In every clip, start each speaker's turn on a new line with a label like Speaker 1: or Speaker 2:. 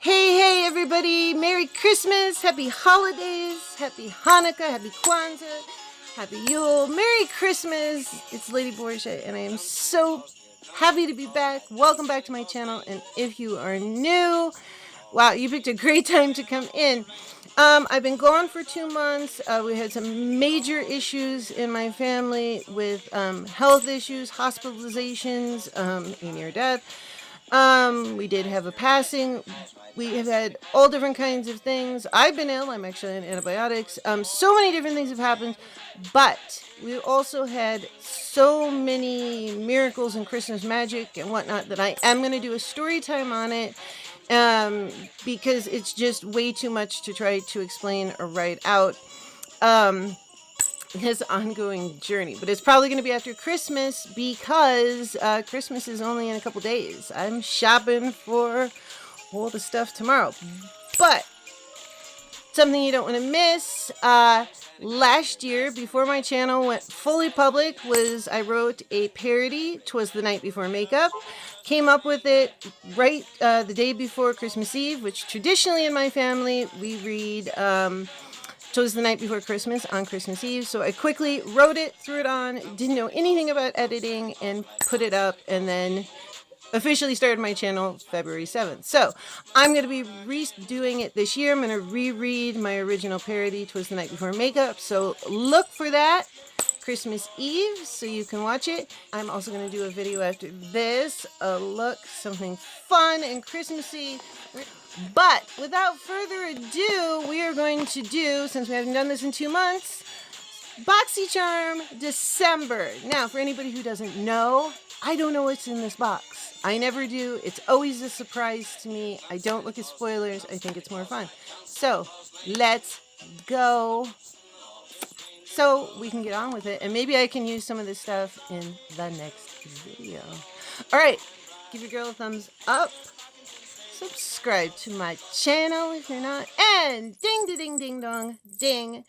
Speaker 1: Hey everybody, Merry Christmas, Happy Holidays, Happy Hanukkah, Happy Kwanzaa, Happy Yule, Merry Christmas. It's Lady Borgia and I am so happy to be back. Welcome back to my channel, and if you are new, wow, you picked a great time to come in. I've been gone for 2 months. We had some major issues in my family with health issues, hospitalizations, a near death. We did have a passing. We have had all different kinds of things. I've been ill. I'm actually on antibiotics. So many different things have happened, but we also had so many miracles and Christmas magic and whatnot that I am going to do a story time on it. Because it's just way too much to try to explain or write out this ongoing journey. But it's probably going to be after Christmas because Christmas is only in a couple days. I'm shopping for all the stuff tomorrow. But something you don't want to miss, last year, before my channel went fully public, was I wrote a parody, "'Twas the Night Before Makeup." Came up with it right the day before Christmas Eve, which traditionally in my family, we read "'Twas the Night Before Christmas" on Christmas Eve. So I quickly wrote it, threw it on, didn't know anything about editing, and put it up, and then officially started my channel February 7th. So I'm going to be redoing it this year. I'm going to reread my original parody, "'Twas the Night Before Makeup." So look for that Christmas Eve so you can watch it. I'm also going to do a video after this, something fun and Christmassy. But without further ado, we are going to do, since we haven't done this in 2 months, Boxycharm December. Now, for anybody who doesn't know, I don't know what's in this box. I never do. It's always a surprise to me. I don't look at spoilers. I think it's more fun. So let's go so we can get on with it. And maybe I can use some of this stuff in the next video. All right. Give your girl a thumbs up. Subscribe to my channel if you're not, and ding da ding ding dong ding.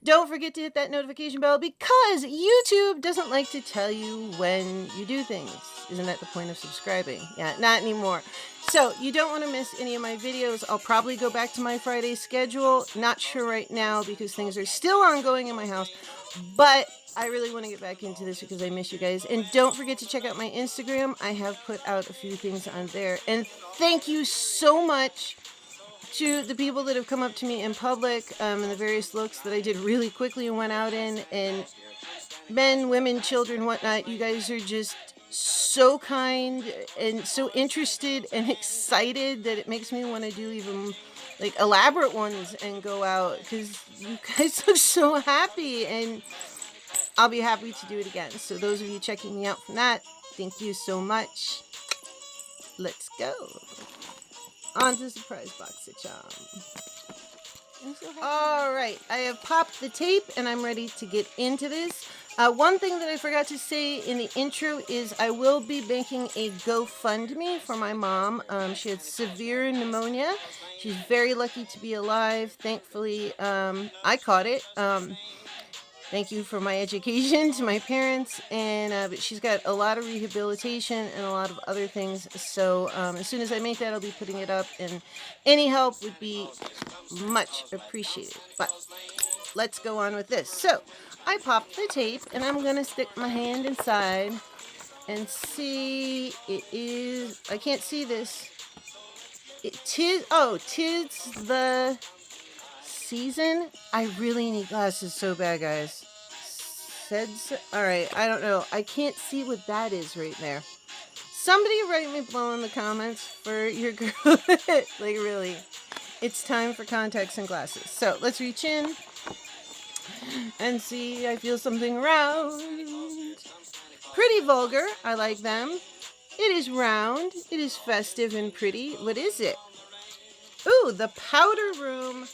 Speaker 1: Don't forget to hit that notification bell because YouTube doesn't like to tell you when you do things. Isn't that the point of subscribing? Yeah, not anymore. So you don't want to miss any of my videos. I'll probably go back to my Friday schedule. Not sure right now because things are still ongoing in my house, but I really want to get back into this because I miss you guys. And don't forget to check out my Instagram. I have put out a few things on there. And thank you so much to the people that have come up to me in public and the various looks that I did really quickly and went out in. And men, women, children, whatnot, you guys are just so kind and so interested and excited that it makes me want to do even like elaborate ones and go out because you guys look so happy, and I'll be happy to do it again. So those of you checking me out from that, thank you so much. Let's go on to surprise Boxycharm. All right, I have popped the tape and I'm ready to get into this. One thing that I forgot to say in the intro is I will be making a GoFundMe for my mom. She had severe pneumonia. She's very lucky to be alive. Thankfully, I caught it. Thank you for my education to my parents, and but she's got a lot of rehabilitation and a lot of other things. So as soon as I make that, I'll be putting it up, and any help would be much appreciated. But let's go on with this. So I popped the tape, and I'm gonna stick my hand inside and see. It is. I can't see this. Tis the season. I really need glasses so bad, guys. Alright, I don't know. I can't see what that is right there. Somebody write me below in the comments for your girl. Like, really. It's time for contacts and glasses. So, let's reach in and see. I feel something round. Pretty vulgar. I like them. It is round. It is festive and pretty. What is it? Ooh, the Powder Room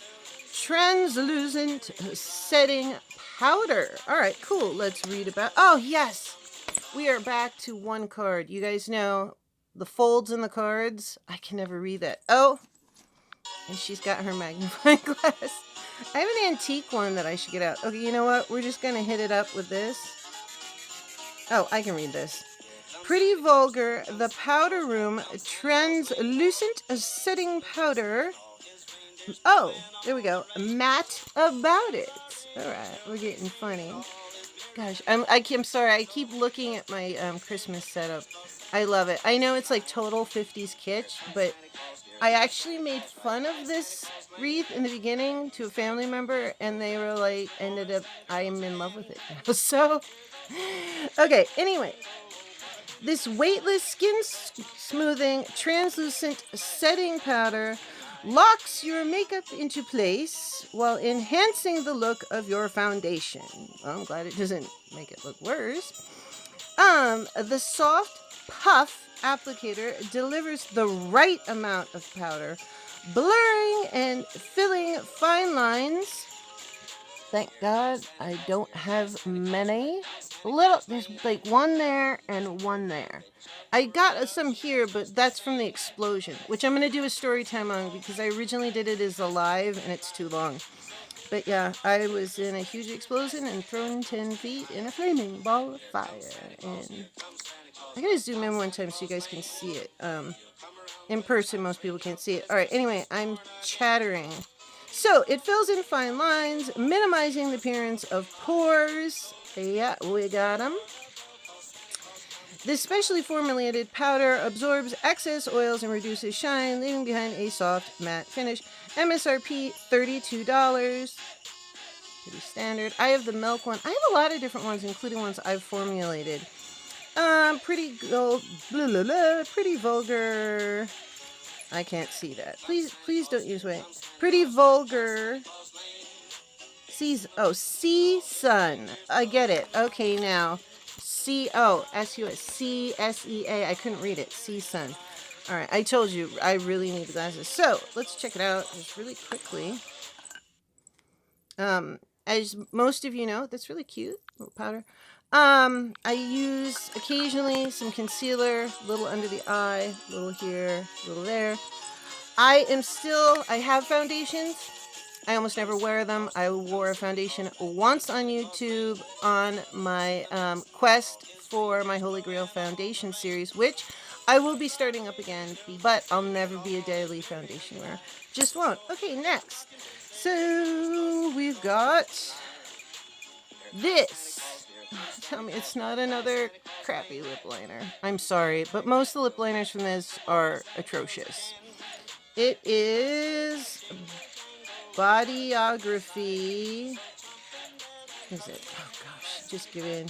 Speaker 1: Translucent Setting Powder. All right, cool. Let's read about. Oh, yes. We are back to one card. You guys know the folds in the cards. I can never read that. Oh, and she's got her magnifying glass. I have an antique one that I should get out. Okay, you know what? We're just going to hit it up with this. Oh, I can read this. Pretty Vulgar, the Powder Room Translucent Setting Powder. Oh, there we go. Matte About It. All right, we're getting funny. Gosh, I'm sorry. I keep looking at my Christmas setup. I love it. I know it's like total 50s kitsch, but I actually made fun of this wreath in the beginning to a family member, and they were like, I'm in love with it now. So, okay, anyway. This weightless skin smoothing translucent setting powder locks your makeup into place while enhancing the look of your foundation. Well, I'm glad it doesn't make it look worse. The soft puff applicator delivers the right amount of powder, blurring and filling fine lines. Thank God I don't have many. There's like one there and one there. I got some here, but that's from the explosion, which I'm going to do a story time on because I originally did it as a live and it's too long. But yeah, I was in a huge explosion and thrown 10 feet in a flaming ball of fire. And I gotta zoom in one time so you guys can see it. In person, most people can't see it. All right, anyway, I'm chattering. So it fills in fine lines, minimizing the appearance of pores. Yeah, we got them. This specially formulated powder absorbs excess oils and reduces shine, leaving behind a soft matte finish. MSRP $32. Pretty standard. I have the milk one. I have a lot of different ones, including ones I've formulated. Pretty Vulgar. I can't see that. Please don't use weight. Pretty Vulgar. Sea Sun. I get it. Okay, now. CSEA. I couldn't read it. Sea Sun. All right, I told you I really need the glasses. So let's check it out just really quickly. As most of you know, that's really cute. Little powder. I use occasionally some concealer, a little under the eye, a little here, a little there. I have foundations. I almost never wear them. I wore a foundation once on YouTube on my quest for my Holy Grail Foundation series, which I will be starting up again, but I'll never be a daily foundation wearer. Just won't. Okay, next. So we've got this. Tell me it's not another crappy lip liner. I'm sorry, but most of the lip liners from this are atrocious. It is Bodyography. What is it? Oh gosh, just give in.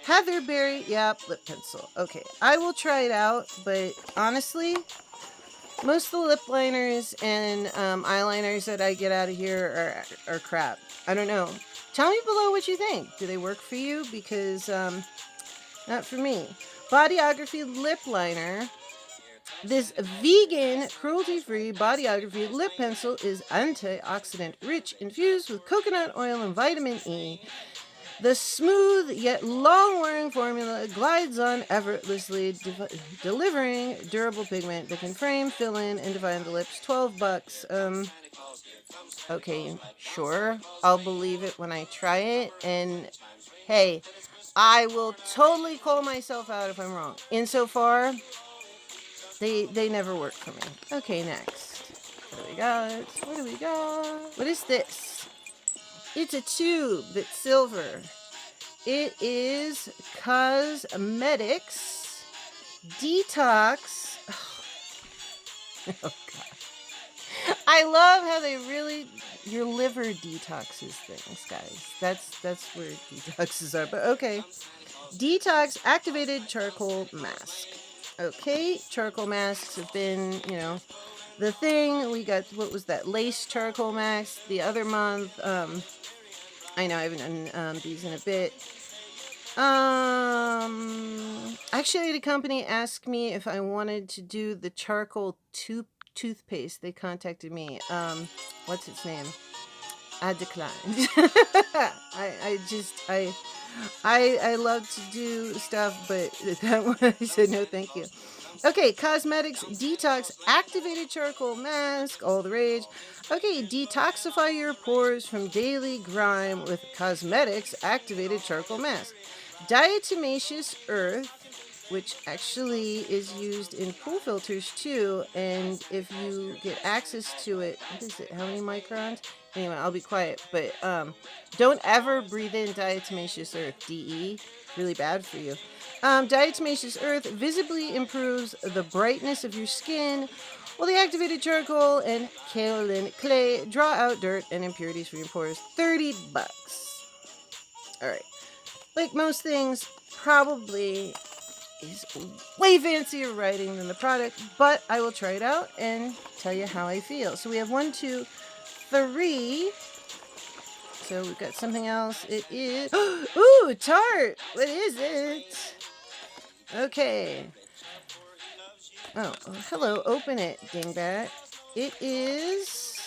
Speaker 1: Heatherberry, yep, lip pencil. Okay, I will try it out, but honestly, most of the lip liners and eyeliners that I get out of here are crap. I don't know. Tell me below what you think. Do they work for you? Because not for me. Bodyography lip liner. This vegan, cruelty-free Bodyography lip pencil is antioxidant rich, infused with coconut oil and vitamin E. The smooth yet long-wearing formula glides on effortlessly, delivering durable pigment that can frame, fill in, and define the lips. $12. Okay, sure. I'll believe it when I try it. And hey, I will totally call myself out if I'm wrong. Insofar, they never work for me. Okay, next. What do we got? What do we got? What is this? It's a tube that's silver. It is Cosmetics Detox. Oh, God. I love how they really, your liver detoxes things, guys. That's where detoxes are. But okay. Detox Activated Charcoal Mask. Okay, charcoal masks have been, the thing. We got, what was that, lace charcoal mask the other month. I know I haven't done these in a bit. Actually, the company asked me if I wanted to do the charcoal toothpaste. They contacted me. What's its name? I declined. I love to do stuff, but that one I said no thank you. Okay, Cosmetics Detox Activated Charcoal Mask, all the rage. Okay, detoxify your pores from daily grime with Cosmetics Activated Charcoal Mask. Diatomaceous earth, which actually is used in pool filters too. And if you get access to it, what is it? How many microns? Anyway, I'll be quiet. But don't ever breathe in diatomaceous earth, DE. Really bad for you. Diatomaceous earth visibly improves the brightness of your skin, while the activated charcoal and kaolin clay draw out dirt and impurities from your pores. $30. All right. Like most things, probably is way fancier writing than the product, but I will try it out and tell you how I feel. So we have 1, 2, 3. So we've got something else. It is, ooh, tart. What is it? Okay. Oh, hello. Open it, dingbat. It is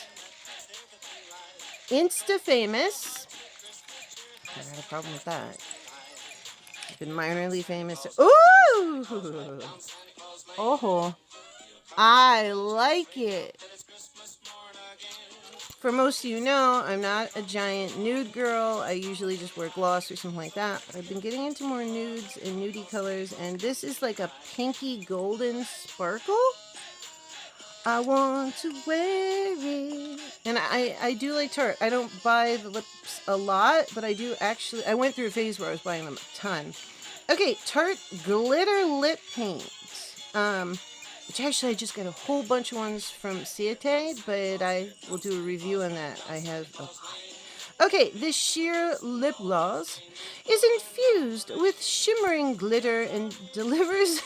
Speaker 1: Insta-famous. I had a problem with that. I've been minorly famous. Ooh! Oh, I like it. For most of you know, I'm not a giant nude girl. I usually just wear gloss or something like that. But I've been getting into more nudes and nudie colors. And this is like a pinky golden sparkle. I want to wear it. And I do like Tarte. I don't buy the lips a lot, but I do actually. I went through a phase where I was buying them a ton. Okay, Tarte Glitter Lip Paint. Which actually I just got a whole bunch of ones from Ciete, but I will do a review on that. I have a lot. Okay, this sheer lip gloss is infused with shimmering glitter and delivers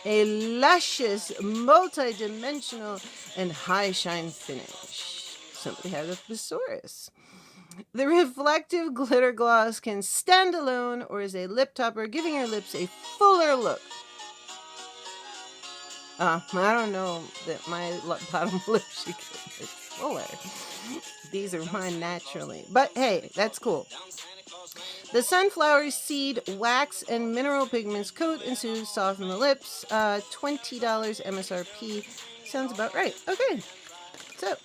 Speaker 1: a luscious, multi-dimensional, and high shine finish. Somebody had a thesaurus. The reflective glitter gloss can stand alone or as a lip topper, giving your lips a fuller look. I don't know that my bottom lip should get fuller. These are mine naturally. But hey, that's cool. The sunflower seed wax and mineral pigments coat and soothe, soften the lips. $20 MSRP. Sounds about right. Okay. So,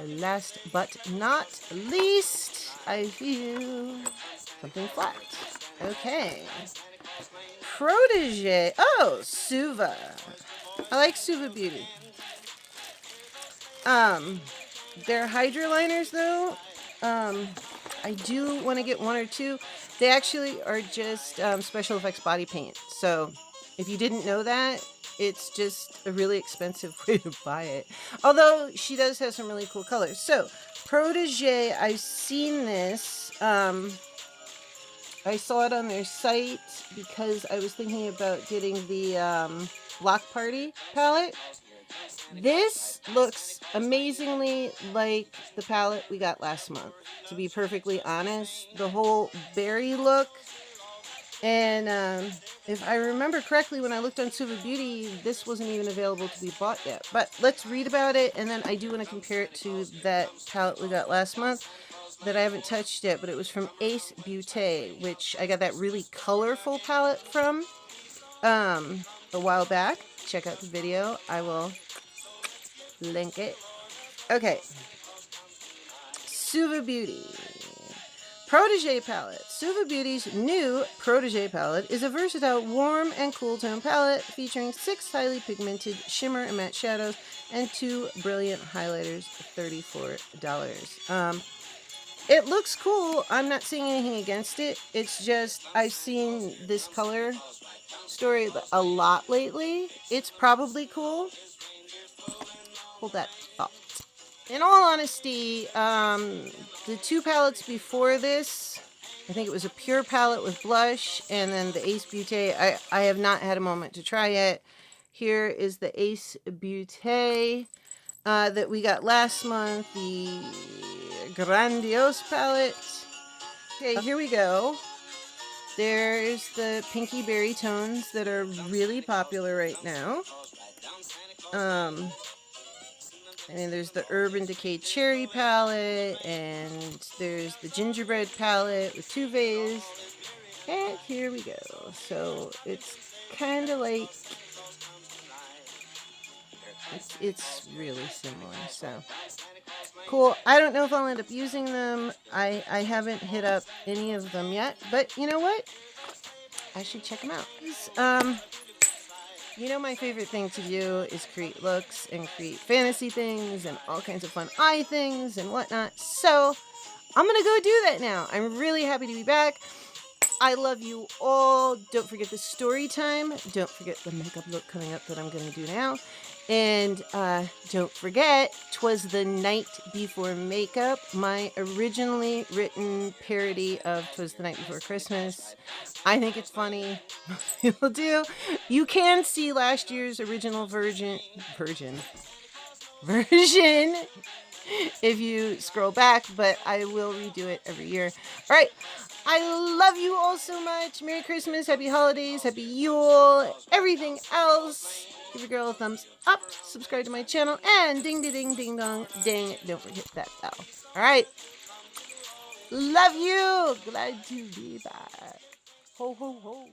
Speaker 1: last but not least, I feel something flat. Okay. Protege. Oh, Suva. I like Suva Beauty. Their Hydra liners, though, I do want to get 1 or 2. They actually are just special effects body paint. So if you didn't know that, it's just a really expensive way to buy it. Although she does have some really cool colors. So Protege, I've seen this. I saw it on their site because I was thinking about getting the Block Party palette. This looks amazingly like the palette we got last month, to be perfectly honest. The whole berry look. And if I remember correctly, when I looked on Suva Beauty, this wasn't even available to be bought yet. But let's read about it, and then I do want to compare it to that palette we got last month that I haven't touched yet, but it was from Ace Beauté, which I got that really colorful palette from a while back. Check out the video. I will link it. Okay. Suva Beauty. Protege palette. Suva Beauty's new Protege palette is a versatile warm and cool tone palette featuring 6 highly pigmented shimmer and matte shadows and 2 brilliant highlighters. $34. It looks cool. I'm not seeing anything against it. It's just I've seen this color story a lot lately. It's probably cool. Hold that thought. In all honesty, the 2 palettes before this, I think it was a pure palette with blush, and then the Ace Beauté, I have not had a moment to try yet. Here is the Ace Beauté that we got last month, the Grandiose palette. Okay, here we go. There's the pinky berry tones that are really popular right now. I mean, there's the Urban Decay Cherry palette, and there's the Gingerbread palette with 2 Vase. And here we go. So it's kind of like, it's really similar. So cool. I don't know if I'll end up using them. I haven't hit up any of them yet, but you know what? I should check them out. You know, my favorite thing to do is create looks and create fantasy things and all kinds of fun eye things and whatnot. So I'm going to go do that now. I'm really happy to be back. I love you all. Don't forget the story time. Don't forget the makeup look coming up that I'm going to do now. And don't forget, 'Twas the Night Before Makeup, my originally written parody of 'Twas the Night Before Christmas. I think it's funny. People do. You can see last year's original version if you scroll back, but I will redo it every year. All right. I love you all so much. Merry Christmas, Happy Holidays, Happy Yule, everything else. Give your girl a thumbs up, subscribe to my channel, and ding, ding, ding, ding, dong, ding. Don't forget that bell. All right. Love you. Glad to be back. Ho, ho, ho.